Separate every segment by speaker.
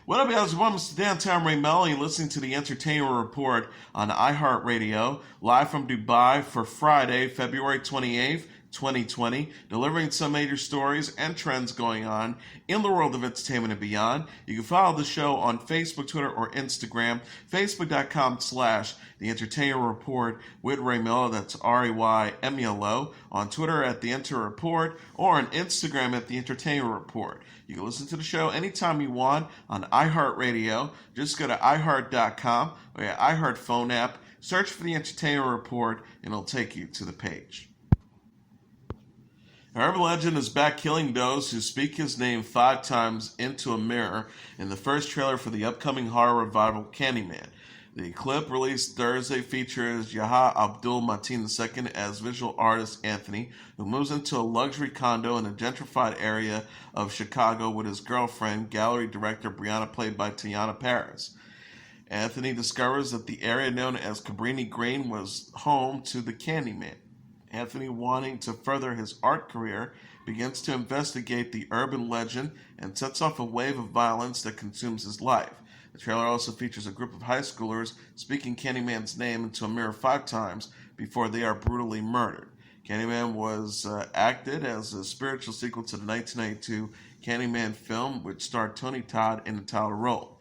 Speaker 1: What up, guys? Welcome to Downtown Ray Melo. You're listening to the Entertainment Report on iHeartRadio, live from Dubai for Friday, February 28th, 2020, delivering some major stories and trends going on in the world of entertainment and beyond. You can follow the show on Facebook, Twitter, or Instagram. Facebook.com/The Entertainment Report with Ray Melo. That's RAYMELO. On Twitter at The Enter Report, or on Instagram at The Entertainment Report. You can listen to the show anytime you want on iHeartRadio. Just go to iHeart.com or your iHeart phone app, search for The Entertainment Report, and it'll take you to the page. An urban legend is back, killing those who speak his name 5 times into a mirror in the first trailer for the upcoming horror revival Candyman. The clip, released Thursday, features Yahya Abdul-Mateen II as visual artist Anthony, who moves into a luxury condo in a gentrified area of Chicago with his girlfriend, gallery director Brianna, played by Teyonah Parris. Anthony discovers that the area known as Cabrini Green was home to the Candyman. Anthony, wanting to further his art career, begins to investigate the urban legend and sets off a wave of violence that consumes his life. The trailer also features a group of high schoolers speaking Candyman's name into a mirror 5 times before they are brutally murdered. Candyman was acted as a spiritual sequel to the 1992 Candyman film, which starred Tony Todd in the title role.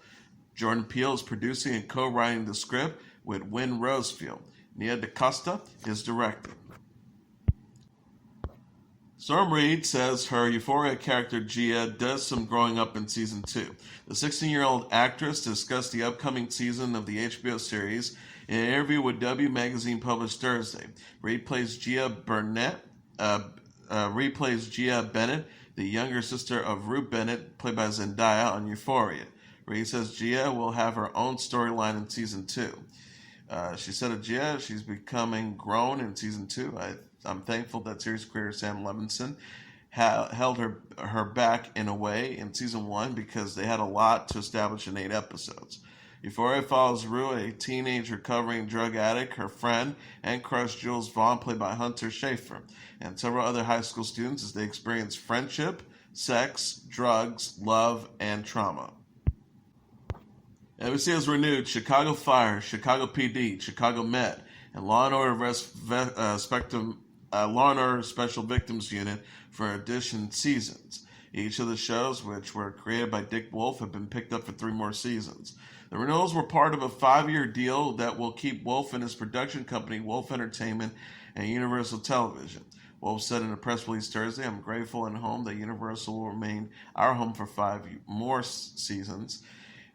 Speaker 1: Jordan Peele is producing and co-writing the script with Wynn Rosefield. Nia DaCosta is directing. Storm Reid says her Euphoria character Gia does some growing up in season 2. The 16-year-old actress discussed the upcoming season of the HBO series in an interview with W Magazine published Thursday. Reid plays Gia Bennett, the younger sister of Rue Bennett, played by Zendaya on Euphoria. Reid says Gia will have her own storyline in season 2. She said of Gia, she's becoming grown in season 2. I'm thankful that series creator Sam Levinson held her back in a way in season 1 because they had a lot to establish in 8 episodes. Euphoria follows Rue, a teenage recovering drug addict, her friend and crush Jules Vaughn, played by Hunter Schafer, and several other high school students as they experience friendship, sex, drugs, love, and trauma. NBC has renewed Chicago Fire, Chicago PD, Chicago Med, and Law and Order Special Victims Unit for additional seasons. Each of the shows, which were created by Dick Wolf, have been picked up for 3 more seasons. The renewals were part of a 5-year deal that will keep Wolf and his production company, Wolf Entertainment, and Universal Television. Wolf said in a press release Thursday, "I'm grateful and home that Universal will remain our home for 5 more seasons."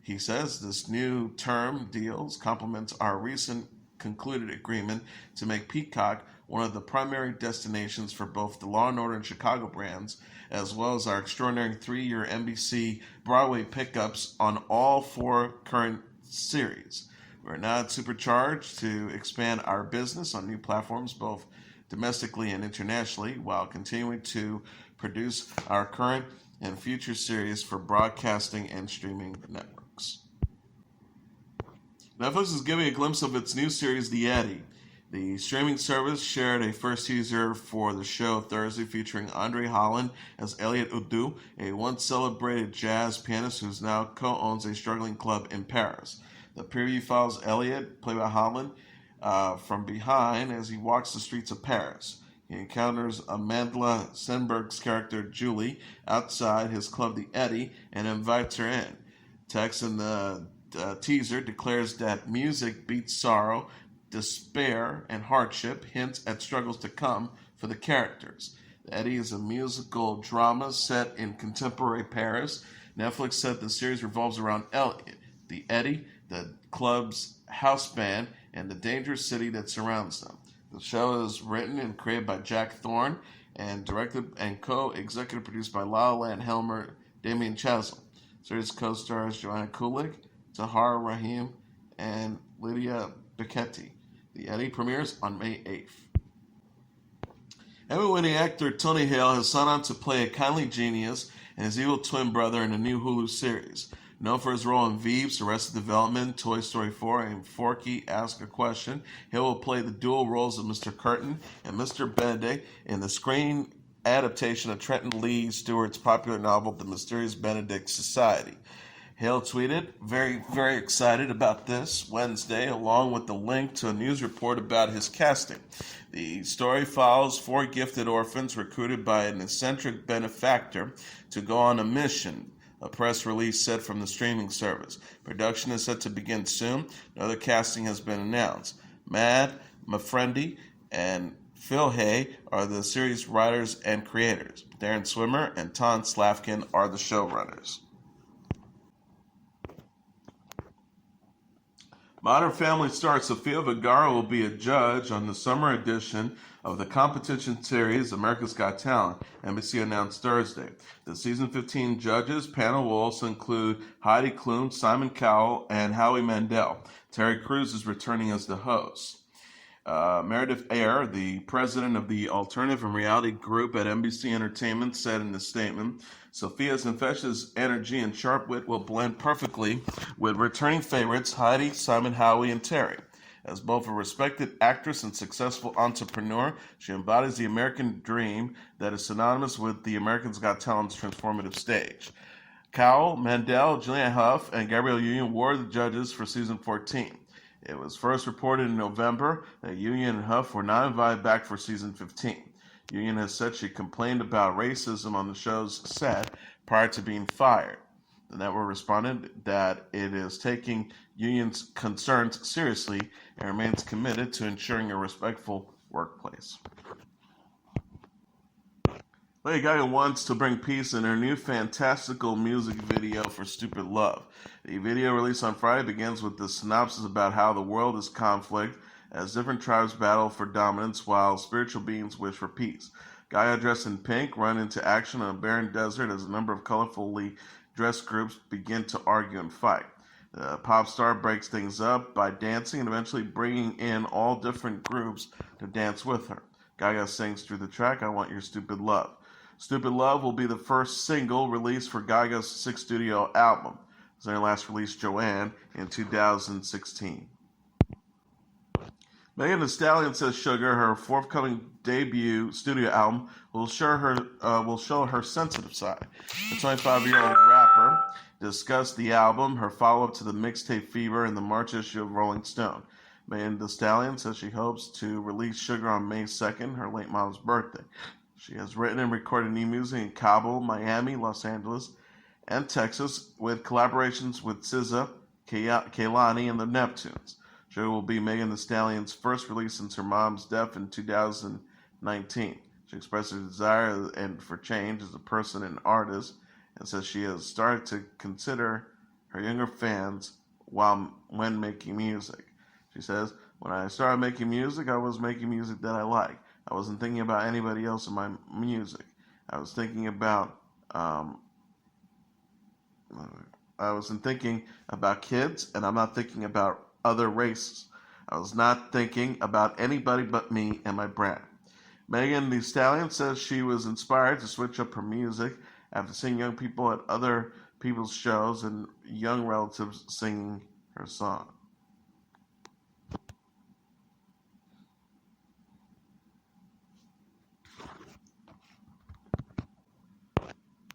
Speaker 1: He says this new term deals complements our recent concluded agreement to make Peacock one of the primary destinations for both the Law & Order and Chicago brands, as well as our extraordinary 3-year NBC Broadway pickups on all 4 current series. We're now supercharged to expand our business on new platforms, both domestically and internationally, while continuing to produce our current and future series for broadcasting and streaming networks. Netflix is giving a glimpse of its new series, The Eddy. The streaming service shared a first teaser for the show Thursday, featuring Andre Holland as Elliot Udu, a once celebrated jazz pianist who now co-owns a struggling club in Paris. The preview follows Elliot, played by Holland, from behind as he walks the streets of Paris. He encounters Amandla Stenberg's character Julie outside his club, The Eddy, and invites her in. Text in the teaser declares that music beats sorrow, despair, and hardship, hints at struggles to come for the characters. The Eddy is a musical drama set in contemporary Paris. Netflix said the series revolves around Elliot, the Eddy, the club's house band, and the dangerous city that surrounds them. The show is written and created by Jack Thorne and directed and co-executive produced by La La Land Helmer Damien Chazelle. The series co-stars Joanna Kulig, Tahar Rahim, and Lydia Becchetti. The Eddy premieres on May 8th. Emmy-winning actor Tony Hale has signed on to play a kindly genius and his evil twin brother in a new Hulu series. Known for his role in Veeps, Arrested Development, Toy Story 4, and Forky Ask a Question, Hale will play the dual roles of Mr. Curtin and Mr. Benedict in the screen adaptation of Trenton Lee Stewart's popular novel, The Mysterious Benedict Society. Hale tweeted, very, very excited about this Wednesday, along with the link to a news report about his casting. The story follows 4 gifted orphans recruited by an eccentric benefactor to go on a mission, a press release said from the streaming service. Production is set to begin soon. No other casting has been announced. Mad Mafrendi and Phil Hay are the series writers and creators. Darren Swimmer and Ton Slavkin are the showrunners. Modern Family star Sofia Vergara will be a judge on the summer edition of the competition series America's Got Talent, NBC announced Thursday. The season 15 judges panel will also include Heidi Klum, Simon Cowell, and Howie Mandel. Terry Crews is returning as the host. Meredith Ayre, the president of the alternative and reality group at NBC Entertainment, said in a statement, Sophia's infectious energy and sharp wit will blend perfectly with returning favorites Heidi, Simon, Howie, and Terry. As both a respected actress and successful entrepreneur, she embodies the American dream that is synonymous with the America's Got Talent's transformative stage. Cowell, Mandel, Julianne Hough, and Gabrielle Union were the judges for season 14. It was first reported in November that Union and Hough were not invited back for season 15. Union has said she complained about racism on the show's set prior to being fired. The network responded that it is taking Union's concerns seriously and remains committed to ensuring a respectful workplace. Lady Gaga wants to bring peace in her new fantastical music video for Stupid Love. The video released on Friday begins with the synopsis about how the world is conflict as different tribes battle for dominance while spiritual beings wish for peace. Gaga, dressed in pink, run into action on a barren desert as a number of colorfully dressed groups begin to argue and fight. The pop star breaks things up by dancing and eventually bringing in all different groups to dance with her. Gaga sings through the track, I Want Your Stupid Love. Stupid Love will be the first single released for Gaga's 6th studio album. It was their last release, Joanne, in 2016. Megan Thee Stallion says Sugar, her forthcoming debut studio album, will show her sensitive side. The 25-year-old rapper discussed the album, her follow-up to the mixtape Fever, in the March issue of Rolling Stone. Megan Thee Stallion says she hopes to release Sugar on May 2nd, her late mom's birthday. She has written and recorded new music in Cabo, Miami, Los Angeles, and Texas, with collaborations with SZA, Kehlani, and the Neptunes. Sugar will be Megan Thee Stallion's first release since her mom's death in 2019. She expressed her desire for change as a person and artist, and says she has started to consider her younger fans when making music. She says, when I started making music, I was making music that I like. I wasn't thinking about anybody else in my music. I wasn't thinking about kids, and I'm not thinking about other races. I was not thinking about anybody but me and my brand. Megan Thee Stallion says she was inspired to switch up her music after seeing young people at other people's shows and young relatives singing her song.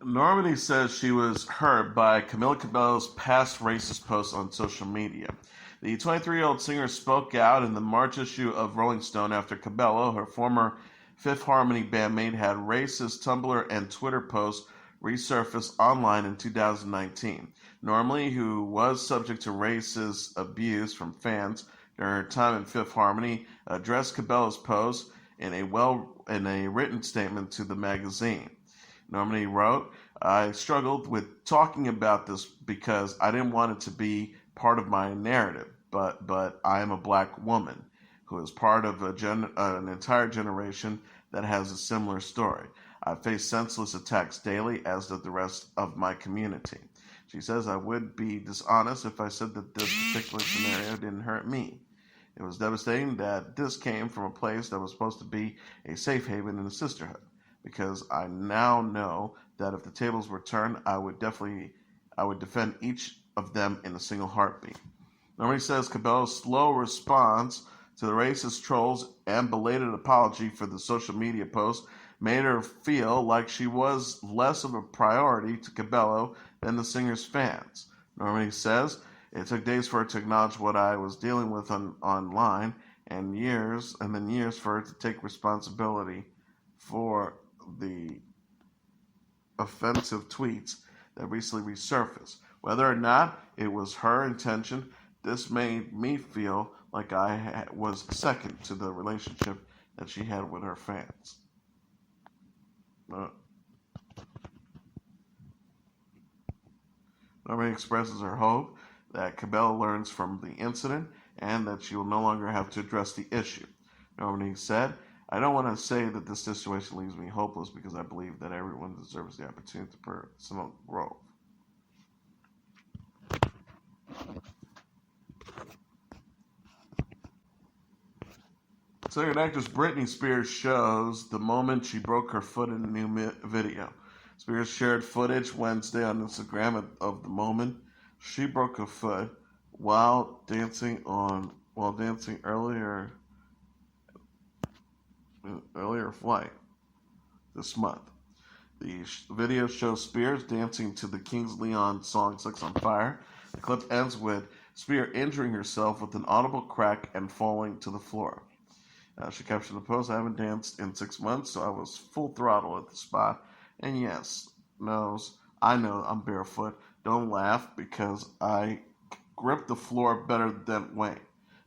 Speaker 1: Normani says she was hurt by Camila Cabello's past racist posts on social media. The 23-year-old singer spoke out in the March issue of Rolling Stone after Cabello, her former Fifth Harmony bandmate, had racist Tumblr and Twitter posts resurface online in 2019. Normani, who was subject to racist abuse from fans during her time in Fifth Harmony, addressed Cabello's post in a written statement to the magazine. Normani wrote, I struggled with talking about this because I didn't want it to be part of my narrative, but I am a black woman who is part of an entire generation that has a similar story. I face senseless attacks daily, as does the rest of my community. She says, I would be dishonest if I said that this particular scenario didn't hurt me. It was devastating that this came from a place that was supposed to be a safe haven and a sisterhood, because I now know that if the tables were turned, I would defend each of them in a single heartbeat. Normani says Cabello's slow response to the racist trolls and belated apology for the social media post made her feel like she was less of a priority to Cabello than the singer's fans. Normani says, it took days for her to acknowledge what I was dealing with online, and then years for her to take responsibility for the offensive tweets that recently resurfaced. Whether or not it was her intention, this made me feel like I was second to the relationship that she had with her fans. Normani expresses her hope that Cabello learns from the incident and that she will no longer have to address the issue. Normani said, I don't want to say that this situation leaves me hopeless because I believe that everyone deserves the opportunity to personal growth. Singer and actress Britney Spears shows the moment she broke her foot in a new video. Spears shared footage Wednesday on Instagram of the moment she broke her foot while dancing earlier flight this month. The video shows Spears dancing to the Kings Leon song Sex on Fire. The clip ends with Spears injuring herself with an audible crack and falling to the floor. She captioned the post, I haven't danced in 6 months, so I was full throttle at the spot. And yes, I know I'm barefoot. Don't laugh because I grip the floor better than Wayne.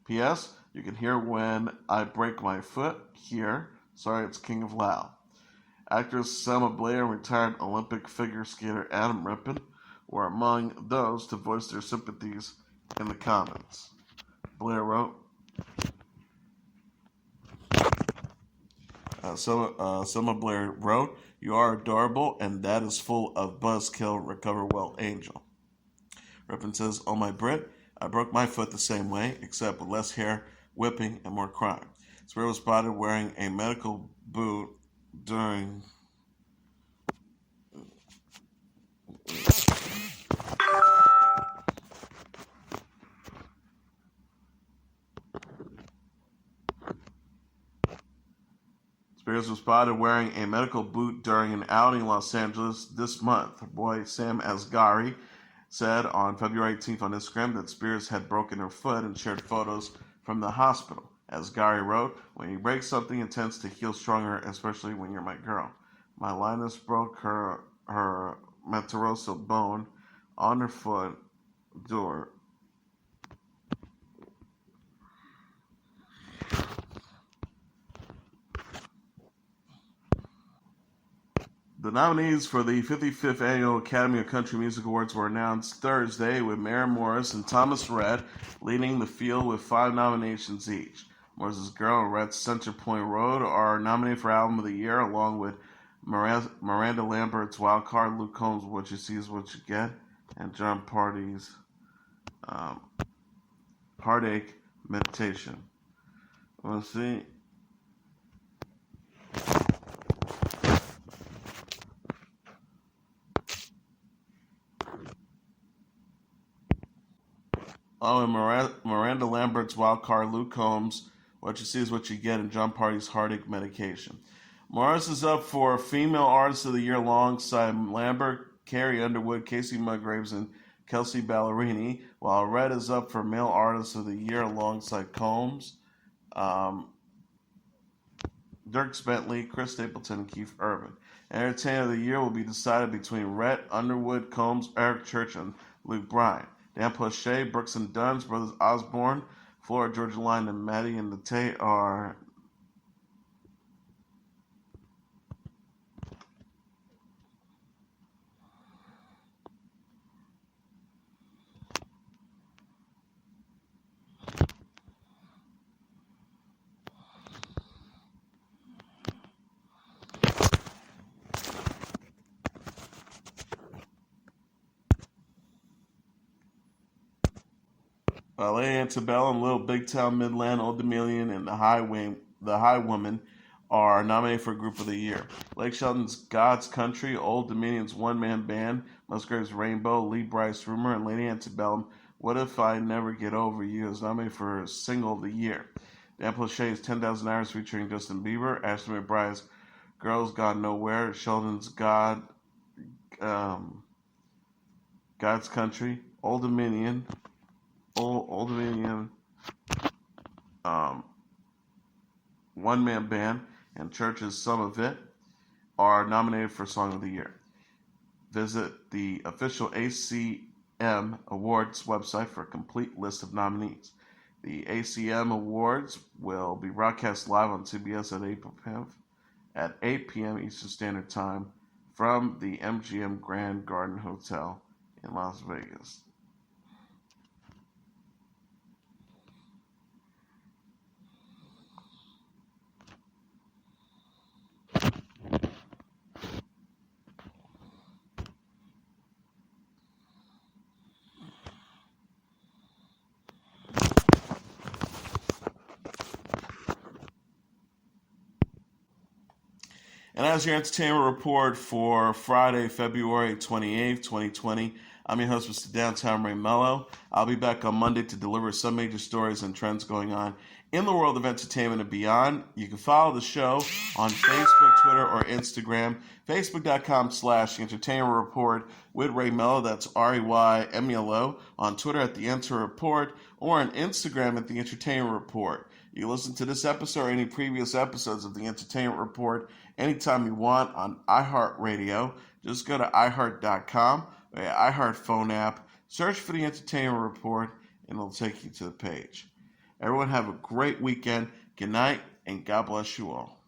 Speaker 1: P.S. You can hear when I break my foot here. Sorry, it's King of Loud. Actress Selma Blair and retired Olympic figure skater Adam Rippon were among those to voice their sympathies in the comments. Blair wrote, Selma Blair wrote, you are adorable, and that is full of buzzkill, recover well, angel. Rippon says, oh my Brit, I broke my foot the same way, except with less hair, whipping, and more crying. Spears was spotted wearing a medical boot during an outing in Los Angeles this month. Her boy Sam Asghari said on February 18th on Instagram that Spears had broken her foot and shared photos from the hospital. Asghari wrote, when you break something, it tends to heal stronger, especially when you're my girl. My Linus broke her metatarsal bone on her foot door. The nominees for the 55th Annual Academy of Country Music Awards were announced Thursday, with Maren Morris and Thomas Rhett leading the field with 5 nominations each. Morris's Girl and Rhett's Center Point Road are nominated for Album of the Year, along with Miranda Lambert's Wild Card, Luke Combs' What You See Is What You Get, and John Party's Heartache Meditation. Let's see. And Miranda Lambert's Wild Card, Luke Combs' What You See Is What You Get, and John Party's Heartache Medication. Morris is up for Female Artist of the Year alongside Lambert, Carrie Underwood, Casey Musgraves, and Kelsey Ballerini, while Rhett is up for Male Artist of the Year alongside Combs, Dierks Bentley, Chris Stapleton, and Keith Urban. Entertainer of the Year will be decided between Rhett, Underwood, Combs, Eric Church, and Luke Bryan. Dan Plauché, Brooks and Dunn's, Brothers Osborne, Florida Georgia Line, and Maddie and the Tate are Lady Antebellum, Little Big Town, Midland, Old Dominion, and The High Woman are nominated for Group of the Year. Blake Shelton's God's Country, Old Dominion's One Man Band, Musgrave's Rainbow, Lee Bryce Rumor, and Lady Antebellum, What If I Never Get Over You is nominated for Single of the Year. Dan Plauché's 10,000 Hours featuring Justin Bieber, Ashley McBride's Girls Gone Nowhere, Sheldon's God's Country, Old Dominion, One Man Band, and Church's Some of It are nominated for Song of the Year. Visit the official ACM Awards website for a complete list of nominees. The ACM Awards will be broadcast live on CBS at 8 p.m. Eastern Standard Time from the MGM Grand Garden Hotel in Las Vegas. And as your entertainment report for Friday, February 28th, 2020, I'm your host, Mr. Downtown Ray Melo. I'll be back on Monday to deliver some major stories and trends going on in the world of entertainment and beyond. You can follow the show on Facebook, Twitter, or Instagram. Facebook.com/Entertainment Report with Ray Melo. That's RAYMELO. On Twitter at The Enter Report, or on Instagram at The Entertainment Report. You listen to this episode or any previous episodes of The Entertainment Report anytime you want on iHeartRadio. Just go to iHeart.com or your iHeart phone app, search for The Entertainment Report, and it'll take you to the page. Everyone have a great weekend. Good night, and God bless you all.